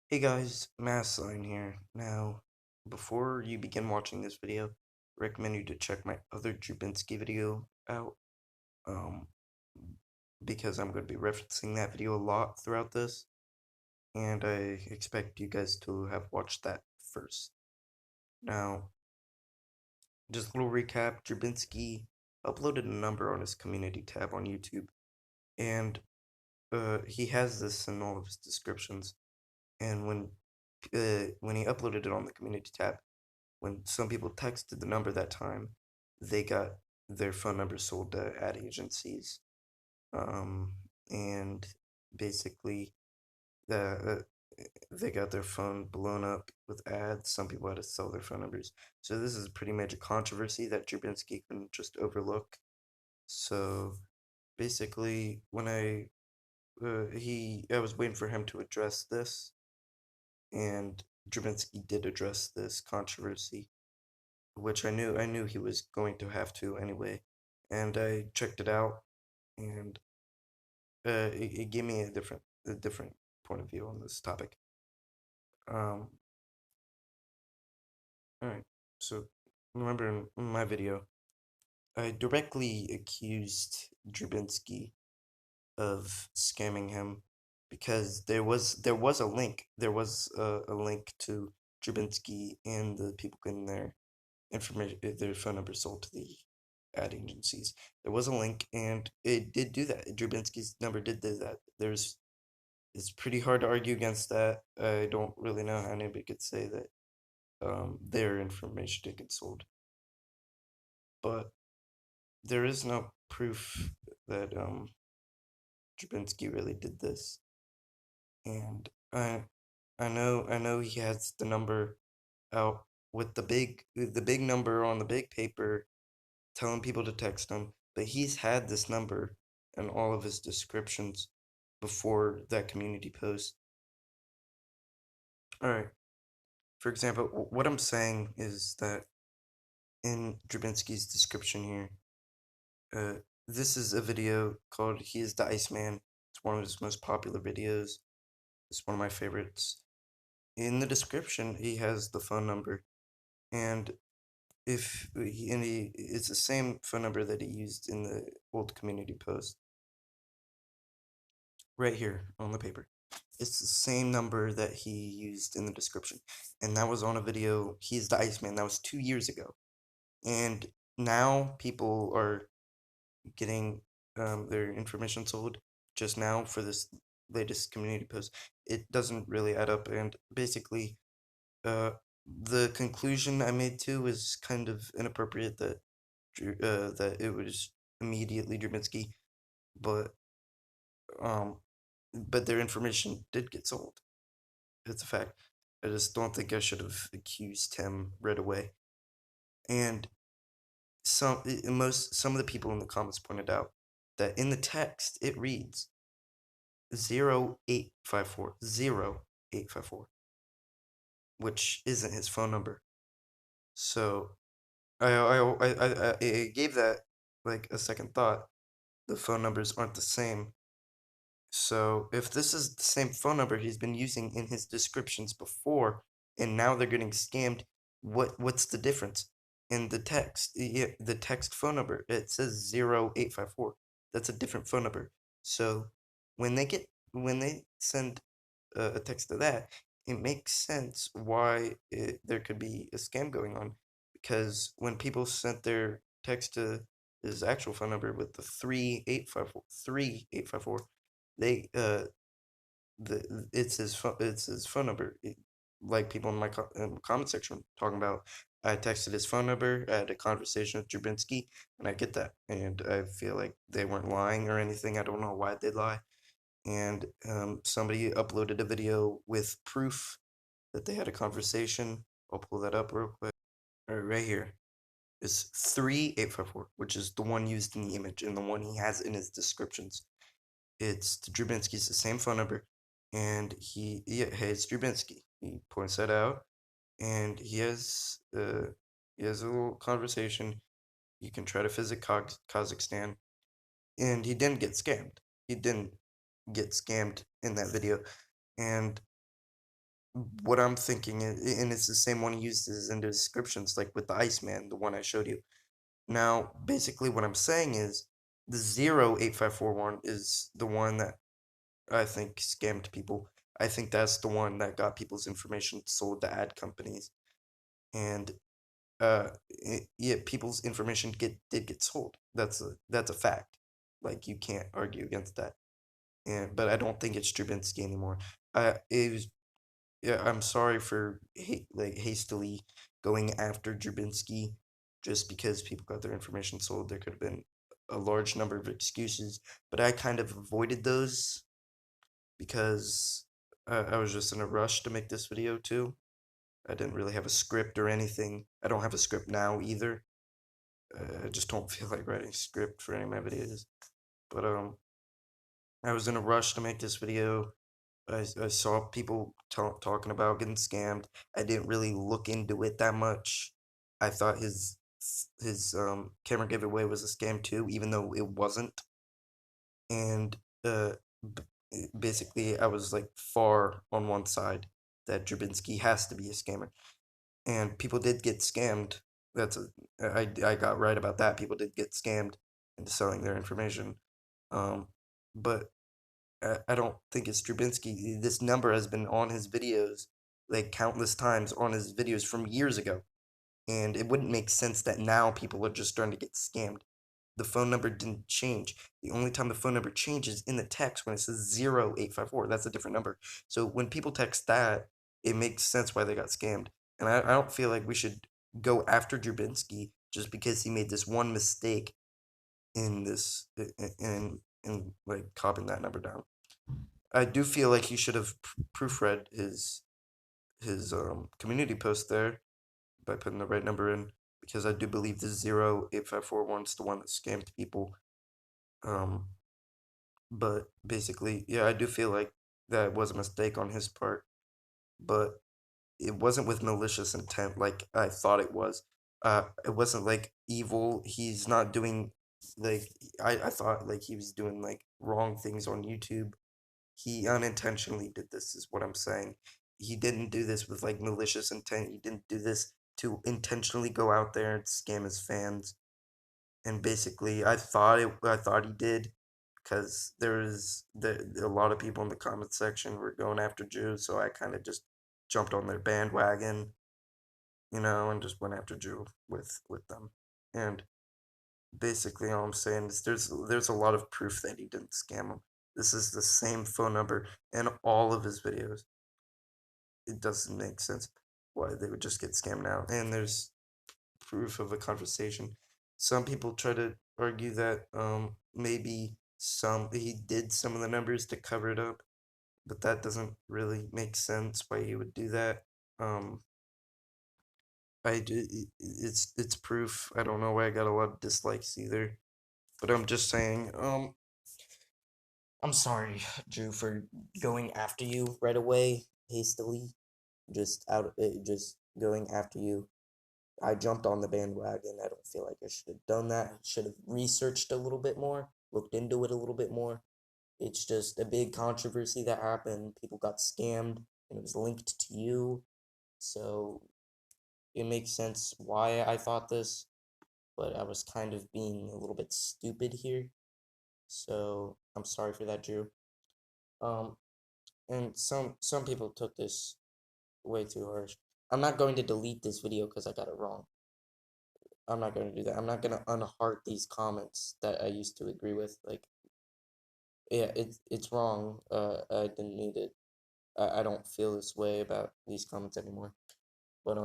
Hey guys, Massline here. Now, before you begin watching this video, I recommend you to check my other Drew Binsky video out, um, because I'm going to be referencing that video a lot throughout this, and I expect you guys to have watched that first. Now, just a little recap, Drew Binsky uploaded a number on his community tab on YouTube, and he has this in all of his descriptions, and when he uploaded it on the community tab, when some people texted the number that time, they got their phone number sold to ad agencies. Um, and basically, the they got their phone blown up with ads. Some people had to sell their phone numbers. So this is a pretty major controversy that Drubinski couldn't just overlook. So basically, when I was waiting for him to address this, and Drubinski did address this controversy, which I knew he was going to have to anyway, and I checked it out, and it gave me a different point of view on this topic. Um, all right, so remember in my video, I directly accused Drubinski of scamming him because there was a link to Drubinski and the people getting their phone number sold to the ad agencies. There was a link, and it did do that. Drubinski's number did do that. It's pretty hard to argue against that. I don't really know how anybody could say that their information did get sold, but there is no proof that Drubinski really did this, and I know he has the number out with the big number on the big paper telling people to text him, but he's had this number in all of his descriptions before that community post. All right. For example, what I'm saying is that in Drubinski's description here, this is a video called "He is the Iceman." It's one of his most popular videos. It's one of my favorites. In the description, he has the phone number, and it's the same phone number that he used in the old community post. Right here on the paper. It's the same number that he used in the description. And that was on a video. He's the Iceman. That was 2 years ago. And now people are getting their information sold just now for this latest community post. It doesn't really add up. And basically, uh, the conclusion I made too is kind of inappropriate that it was immediately Drubinski, but um, but their information did get sold. It's a fact. I just don't think I should have accused him right away. And some of the people in the comments pointed out that in the text it reads 0854, which isn't his phone number. So I gave that like a second thought. The phone numbers aren't the same. So if this is the same phone number he's been using in his descriptions before, and now they're getting scammed, what's the difference? In the text, the text phone number, it says 0854. That's a different phone number. So when they send a text to that, it makes sense why there could be a scam going on, because when people sent their text to his actual phone number with the 3854, they it's his phone number. Like people in my comment section talking about, I texted his phone number, I had a conversation with Drubinski, and I get that, and I feel like they weren't lying or anything. I don't know why they'd lie. And somebody uploaded a video with proof that they had a conversation. I'll pull that up real quick. All right, right here is 3854, which is the one used in the image and the one he has in his descriptions. It's Drubinski's the same phone number, and hey, it's Drubinski. He points that out, and he has a little conversation. You can try to visit Kazakhstan, and he didn't get scammed. He didn't get scammed in that video, and what I'm thinking is, and it's the same one he uses in the descriptions, like with the Iceman, the one I showed you. Now, basically, what I'm saying is the 08541 is the one that I think scammed people. I think that's the one that got people's information sold to ad companies, and yeah, people's information did get sold. That's a fact. Like you can't argue against that. And but I don't think it's Stravinsky anymore. It was Yeah, I'm sorry for hastily going after Drew just because people got their information sold. There could have been a large number of excuses, but I kind of avoided those because I was just in a rush to make this video too. I didn't really have a script or anything. I don't have a script now either. I just don't feel like writing a script for any of my videos. But I was in a rush to make this video. I saw people talking about getting scammed. I didn't really look into it that much. I thought his camera giveaway was a scam too, even though it wasn't. And basically, I was like far on one side that Drabinski has to be a scammer, and people did get scammed. That's a I got right about that. People did get scammed into selling their information. But I don't think it's Strubinsky. This number has been on his videos like countless times on his videos from years ago. And it wouldn't make sense that now people are just starting to get scammed. The phone number didn't change. The only time the phone number changes in the text when it says 0854. That's a different number. So when people text that, it makes sense why they got scammed. And I don't feel like we should go after Drabinski just because he made this one mistake in this in like copying that number down. I do feel like he should have proofread his community post there by putting the right number in because I do believe the 08541 is the one that scammed people. Um, but basically, yeah, I do feel like that was a mistake on his part, but it wasn't with malicious intent like I thought it was. It wasn't like evil. He's not doing like I thought like he was doing like wrong things on YouTube. He unintentionally did this, is what I'm saying. He didn't do this with like malicious intent. He didn't do this to intentionally go out there and scam his fans. And basically, I thought he did because a lot of people in the comment section were going after Jews, so I kind of just jumped on their bandwagon, and just went after Jew with them. And basically, all I'm saying is there's a lot of proof that he didn't scam him. This is the same phone number in all of his videos. It doesn't make sense why they would just get scammed now. And there's proof of a conversation. Some people try to argue that maybe some he did some of the numbers to cover it up, but that doesn't really make sense why he would do that. Um, it's proof. I don't know why I got a lot of dislikes either, but I'm just saying. I'm sorry, Drew, for going after you right away, hastily, just going after you. I jumped on the bandwagon. I don't feel like I should have done that. I should have researched a little bit more, looked into it a little bit more. It's just a big controversy that happened. People got scammed, and it was linked to you. So it makes sense why I thought this, but I was kind of being a little bit stupid here. So I'm sorry for that, Drew. Um, and some people took this way too harsh. I'm not going to delete this video because I got it wrong. I'm not going to do that. I'm not going to unheart these comments that I used to agree with. Like, yeah, it's wrong. I didn't need it. I don't feel this way about these comments anymore. But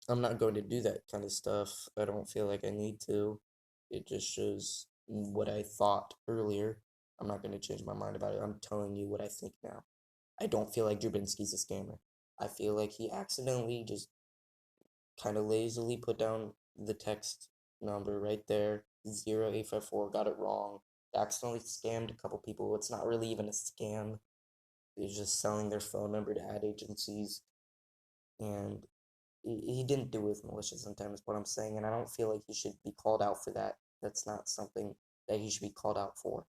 I'm not going to do that kind of stuff. I don't feel like I need to. It just shows what I thought earlier. I'm not going to change my mind about it. I'm telling you what I think now. I don't feel like Drabinski's a scammer. I feel like he accidentally just kind of lazily put down the text number right there, 0854, got it wrong, accidentally scammed a couple people. It's not really even a scam. He's just selling their phone number to ad agencies, and he didn't do it with malicious intent, is what I'm saying, and I don't feel like he should be called out for that. That's not something that he should be called out for.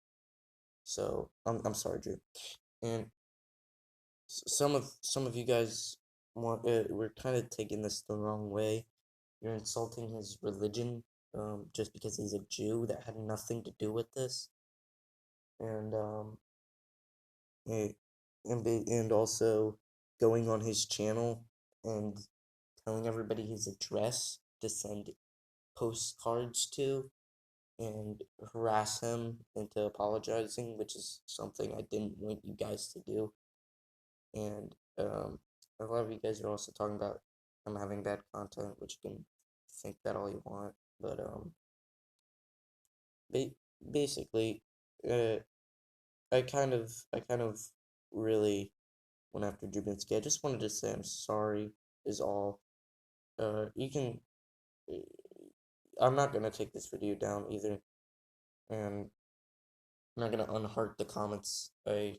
So, I'm sorry, Drew. And some of you guys we're kind of taking this the wrong way. You're insulting his religion, just because he's a Jew. That had nothing to do with this, and eh, and also going on his channel and telling everybody his address to send postcards to and harass him into apologizing, which is something I didn't want you guys to do. And a lot of you guys are also talking about I'm having bad content, which you can think that all you want, but ba- basically, uh, I kind of really went after Drew Binsky. I just wanted to say I'm sorry is all. You can. I'm not gonna take this video down either, and I'm not gonna unheart the comments I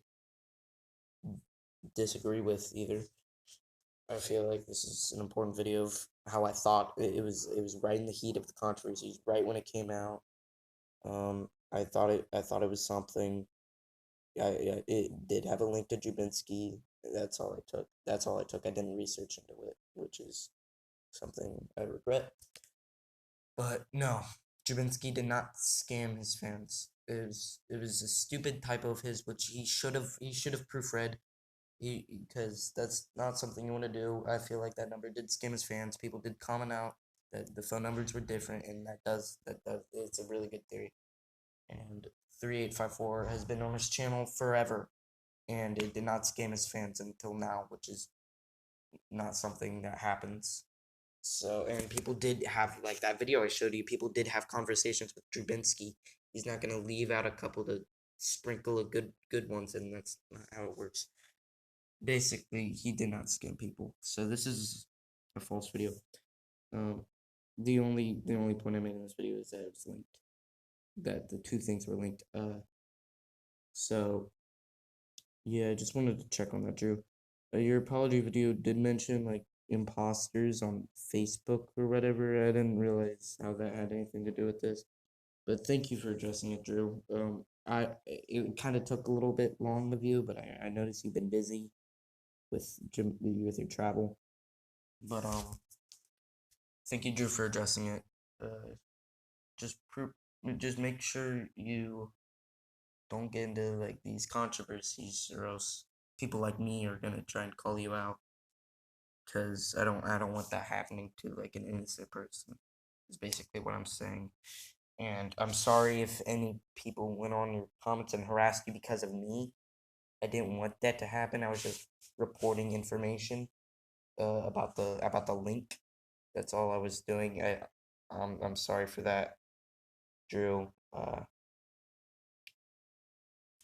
disagree with either. I feel like this is an important video of how I thought it was right in the heat of the controversies, right when it came out. I thought it was something. It did have a link to Jubinski. That's all I took. That's all I took. I didn't research into it, which is something I regret. But no, Jubinski did not scam his fans. It was a stupid typo of his, which he should have proofread. Because that's not something you want to do. I feel like that number did scam his fans. People did comment out that the phone numbers were different, and that it's a really good theory. And 3854 has been on his channel forever, and it did not scam his fans until now, which is not something that happens. So, and people did have, like that video I showed you, people did have conversations with Drubinski. He's not gonna leave out a couple to sprinkle a good ones, and that's not how it works. Basically, he did not scam people. So this is a false video. Um, the only point I made in this video is that it was linked. That the two things were linked. So yeah, I just wanted to check on that, Drew. Your apology video did mention like imposters on Facebook or whatever. I didn't realize how that had anything to do with this. But thank you for addressing it, Drew. It kind of took a little bit long with you, but I noticed you've been busy with your travel. But thank you, Drew, for addressing it. Uh, just just make sure you don't get into like these controversies, or else people like me are gonna try and call you out. Cause I don't want that happening to like an innocent person. Is basically what I'm saying. And I'm sorry if any people went on your comments and harassed you because of me. I didn't want that to happen. I was just reporting information about the link. That's all I was doing. I'm sorry for that, Drew. I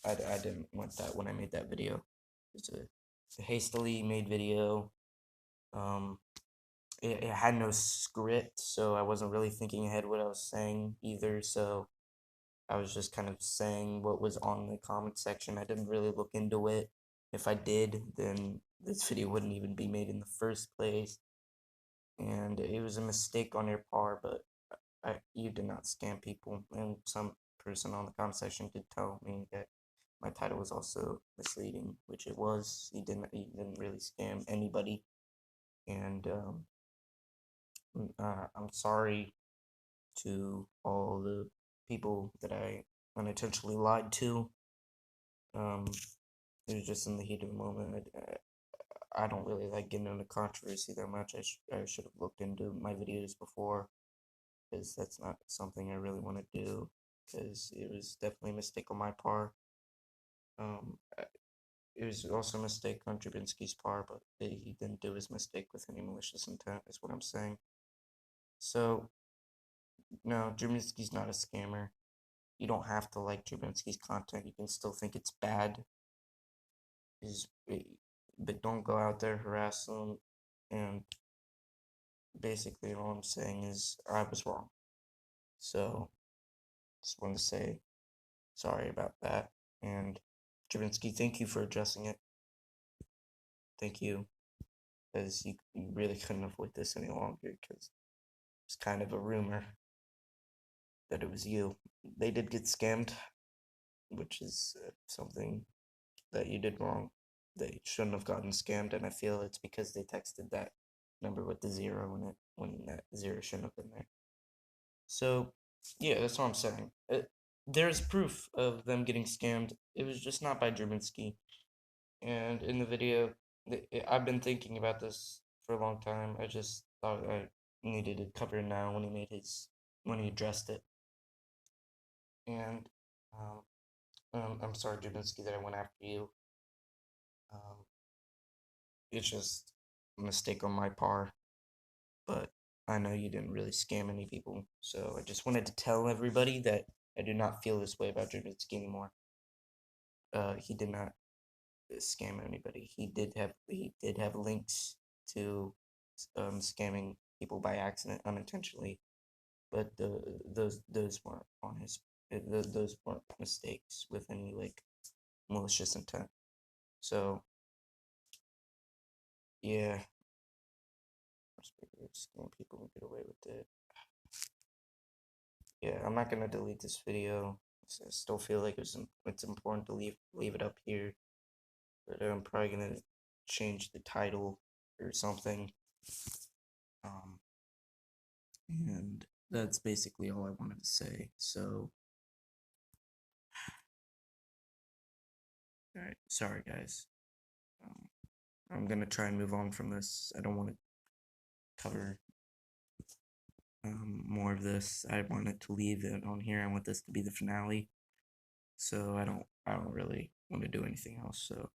didn't want that when I made that video. It's a hastily made video. Um, it had no script, so I wasn't really thinking ahead what I was saying either. So I was just kind of saying what was on the comment section. I didn't really look into it. If I did, then this video wouldn't even be made in the first place. And it was a mistake on your part, but you did not scam people. And some person on the comment section did tell me that my title was also misleading, which it was. He didn't really scam anybody. And I'm sorry to all the people that I unintentionally lied to. Um, it was just in the heat of the moment. I don't really like getting into controversy that much. I should have looked into my videos before, because that's not something I really want to do, because it was definitely a mistake on my part. Um, it was also a mistake on Drubinski's part, but he didn't do his mistake with any malicious intent, is what I'm saying. So, no, Drubinski's not a scammer. You don't have to like Drubinski's content. You can still think it's bad. But don't go out there harass them. And basically, all I'm saying is I was wrong. So, just wanted to say sorry about that. And Drubinski, thank you for addressing it. Thank you, because you really couldn't avoid this any longer, because it's kind of a rumor that it was you. They did get scammed, which is something that you did wrong. they shouldn't have gotten scammed, and I feel it's because they texted that number with the zero in it when that zero shouldn't have been there. So, yeah, that's what I'm saying. There's proof of them getting scammed. It was just not by Drew Binsky. And in the video, I've been thinking about this for a long time. I just thought I needed to cover it now when he addressed it. And I'm sorry, Drew Binsky, that I went after you. Um, it's just a mistake on my part, but I know you didn't really scam any people, so I just wanted to tell everybody that I do not feel this way about Drew Binsky anymore. He did not scam anybody. He did have links to scamming people by accident, unintentionally, but those weren't on his. Those weren't mistakes with any like malicious intent. So yeah, scam people and get away with it. Yeah, I'm not gonna delete this video. I still feel like it's important to leave it up here, but I'm probably gonna change the title or something. Um, and that's basically all I wanted to say. So, all right, sorry guys. I'm gonna try and move on from this. I don't want to cover more of this. I wanted to leave it on here. I want this to be the finale. So I don't really want to do anything else. So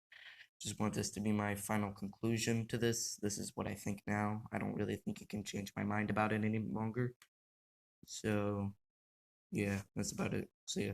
just want this to be my final conclusion to this. This is what I think now. I don't really think I can change my mind about it any longer. So yeah, that's about it. See ya.